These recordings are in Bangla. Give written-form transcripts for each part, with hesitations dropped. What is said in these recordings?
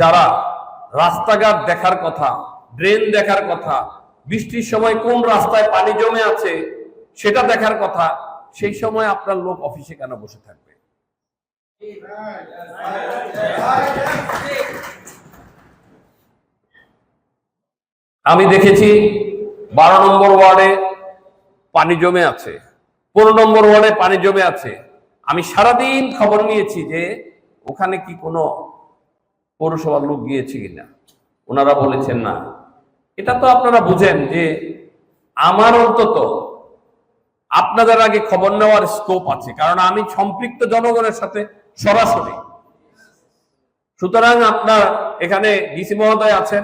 যারা রাস্তাঘাট দেখার কথা, ড্রেন দেখার কথা, বৃষ্টির সময় কোন রাস্তায় পানি জমে আছে সেটা দেখার কথা, সেই সময় আপনার লোক অফিসে কেন বসে থাকবে? আমি দেখেছি 12 নম্বর ওয়ার্ডে পানি জমে আছে, 15 নম্বর ওয়ার্ডে পানি জমে আছে। আমি সারাদিন খবর নিয়েছি যে ওখানে কি কোনো পৌরসভার লোক গিয়েছে কিনা। ওনারা বলেছেন না। এটা তো আপনারা বুঝেন যে আমার অন্তত আপনাদের আগে খবর নেওয়ার স্কোপ আছে, কারণ আমি সম্পৃক্ত জনগণের সাথে সরাসরি। সুতরাং আপনার এখানে ডিসি মহোদয় আছেন,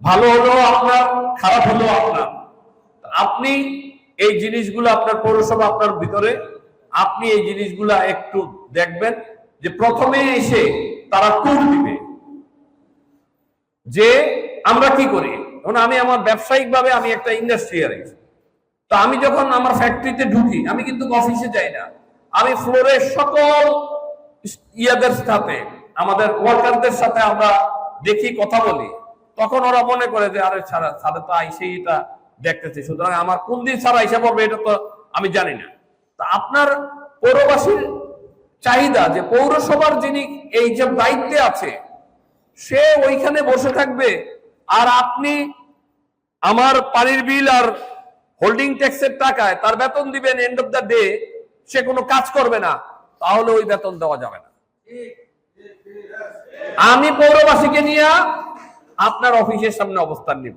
ভালো হলেও আপনার, খারাপ হলেও আপনার। আপনি এই জিনিসগুলো আপনার পৌরসভা, আপনার ভিতরে আপনি এই জিনিসগুলা একটু দেখবেন যে প্রথমে এসে তারা ট্যুর দিবে যে আমরা কি করি। এখন আমি আমার ব্যবসায়িক ভাবে আমি একটা ইন্ডাস্ট্রিয়ালিস্ট, তো আমি যখন আমার ফ্যাক্টরিতে ঢুকি আমি কিন্তু অফিসে যাই না, আমি ফ্লোরের সকল ইয়াদের সাথে, আমাদের ওয়ার্কারদের সাথে আমরা দেখি, কথা বলি। তখন ওরা মনে করে যে আরে ছাড়া ছাড়া তো আইসেই এটা দেখতেছে, সুতরাং আমার কোন দিন ছাড়া আইসা পড়বে এটা তো আমি জানি না। তা আপনার পৌরবাসীর চাহিদা যে পৌরসভার যিনি এই যে দায়িত্বে আছে সে ওইখানে বসে থাকবে, আর আপনি আমার পানির বিল আর হোল্ডিং ট্যাক্সের টাকায় তার বেতন দিবেন, এন্ড অফ দ্য ডে সে কোনো কাজ করবে না, তাহলে ওই বেতন দেওয়া যাবে না। আমি পৌরবাসীকে নিয়ে আপনার অফিসের সামনে অবস্থান নিব।